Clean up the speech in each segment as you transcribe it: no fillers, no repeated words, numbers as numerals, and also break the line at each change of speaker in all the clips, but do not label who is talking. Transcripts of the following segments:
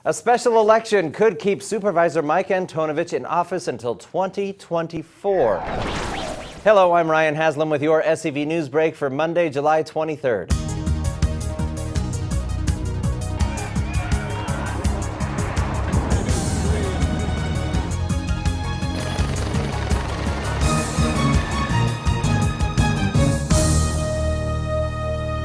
A special election could keep Supervisor Mike Antonovich in office until 2024. Hello, I'm Ryan Haslam with your SCV NewsBreak for Monday, July 23rd.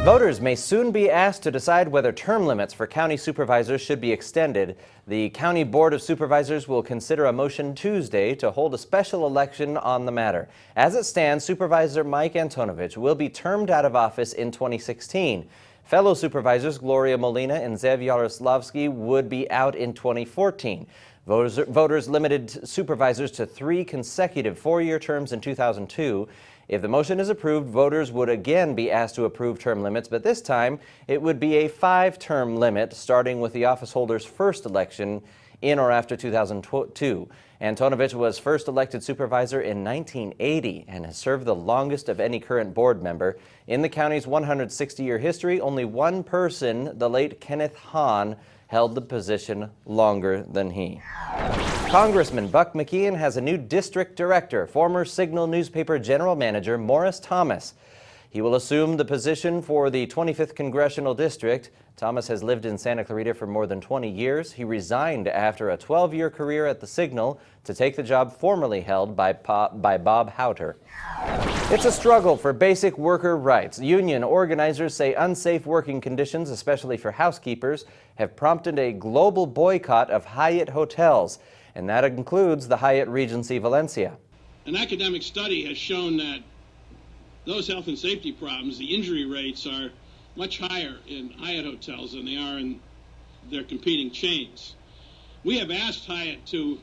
Voters may soon be asked to decide whether term limits for county supervisors should be extended. The County Board of Supervisors will consider a motion Tuesday to hold a special election on the matter. As it stands, Supervisor Mike Antonovich will be termed out of office in 2016. Fellow supervisors Gloria Molina and Zev Yaroslavsky would be out in 2014. Voters limited supervisors to 3 consecutive 4-year terms in 2002. If the motion is approved, voters would again be asked to approve term limits, but this time it would be a 5-term limit, starting with the office holder's first election in or after 2002. Antonovich was first elected supervisor in 1980 and has served the longest of any current board member. In the county's 160-year history, only one person, the late Kenneth Hahn, held the position longer than he. Congressman Buck McKeon has a new district director, former Signal newspaper general manager Morris Thomas. He will assume the position for the 25th Congressional District. Thomas has lived in Santa Clarita for more than 20 years. He resigned after a 12-year career at the Signal to take the job formerly held by Bob Houter. It's a struggle for basic worker rights. Union organizers say unsafe working conditions, especially for housekeepers, have prompted a global boycott of Hyatt hotels, and that includes the Hyatt Regency Valencia.
An academic study has shown that those health and safety problems, the injury rates, are much higher in Hyatt hotels than they are in their competing chains. We have asked Hyatt to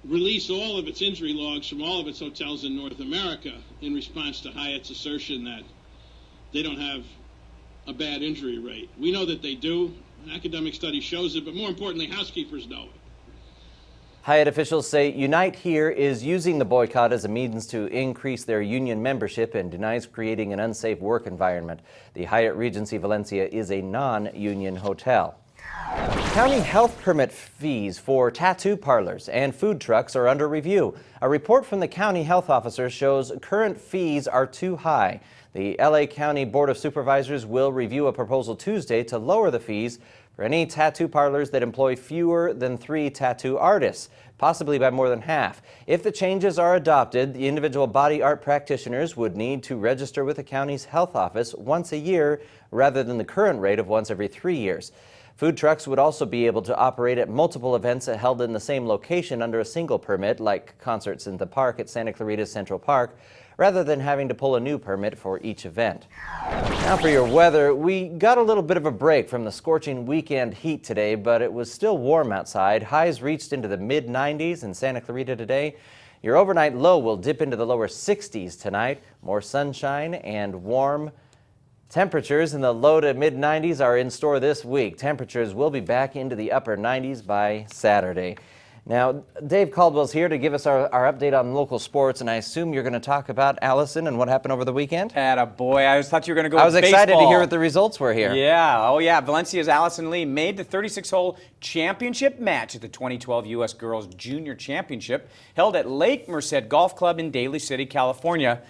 release all of its injury logs from all of its hotels in North America in response to Hyatt's assertion that they don't have a bad injury rate. We know that they do. An academic study shows it, but more importantly, housekeepers know it.
Hyatt officials say Unite Here is using the boycott as a means to increase their union membership and denies creating an unsafe work environment. The Hyatt Regency Valencia is a non-union hotel. County health permit fees for tattoo parlors and food trucks are under review. A report from the county health officer shows current fees are too high. The LA County Board of Supervisors will review a proposal Tuesday to lower the fees for any tattoo parlors that employ fewer than 3 tattoo artists, possibly by more than half. If the changes are adopted, the individual body art practitioners would need to register with the county's health office once a year rather than the current rate of once every 3 years. Food trucks would also be able to operate at multiple events held in the same location under a single permit, like concerts in the park at Santa Clarita Central Park, rather than having to pull a new permit for each event. Now for your weather, we got a little bit of a break from the scorching weekend heat today, but it was still warm outside. Highs reached into the mid-90s in Santa Clarita today. Your overnight low will dip into the lower 60s tonight. More sunshine and warm temperatures in the low to mid-90s are in store this week. Temperatures will be back into the upper 90s by Saturday. Now, Dave Caldwell's here to give us our update on local sports, and I assume you're going to talk about Allison and what happened over the weekend?
Attaboy. I thought you were going to go with
I was
baseball.
excited to hear what the results were here.
Yeah. Oh, yeah. Valencia's Allison Lee made the 36-hole championship match at the 2012 U.S. Girls Junior Championship held at Lake Merced Golf Club in Daly City, California.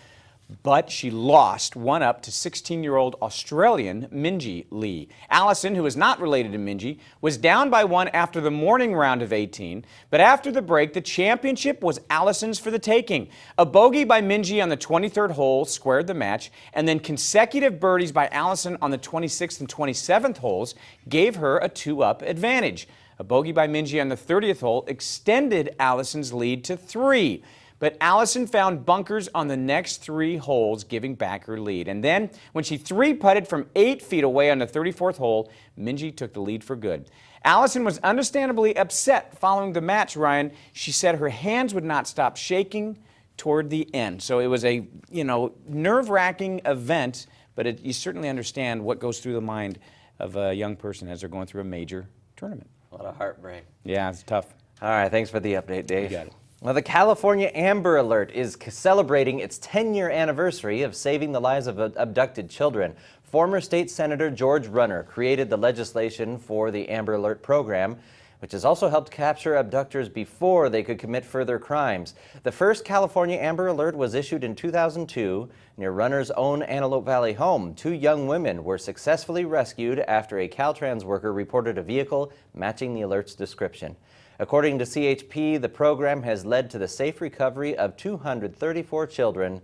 But she lost 1-up to 16-year-old Australian Minjee Lee. Allison, who is not related to Minjee, was down by 1 after the morning round of 18, but after the break, the championship was Allison's for the taking. A bogey by Minjee on the 23rd hole squared the match, and then consecutive birdies by Allison on the 26th and 27th holes gave her a 2-up advantage. A bogey by Minjee on the 30th hole extended Allison's lead to 3. But Allison found bunkers on the next 3 holes, giving back her lead. And then, when she 3-putted from 8 feet away on the 34th hole, Minjee took the lead for good. Allison was understandably upset following the match, Ryan. She said her hands would not stop shaking toward the end. So it was a, nerve-wracking event, but you certainly understand what goes through the mind of a young person as they're going through a major tournament.
A lot of heartbreak.
Yeah, it's tough.
All right, thanks for the update, Dave.
You got it.
Well, the California Amber Alert is celebrating its 10-year anniversary of saving the lives of abducted children. Former State Senator George Runner created the legislation for the Amber Alert program, which has also helped capture abductors before they could commit further crimes. The first California Amber Alert was issued in 2002 near Runner's own Antelope Valley home. 2 young women were successfully rescued after a Caltrans worker reported a vehicle matching the alert's description. According to CHP, the program has led to the safe recovery of 234 children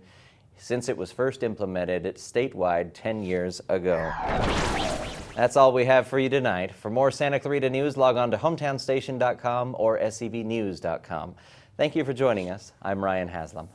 since it was first implemented statewide 10 years ago. That's all we have for you tonight. For more Santa Clarita news, log on to hometownstation.com or scvnews.com. Thank you for joining us. I'm Ryan Haslam.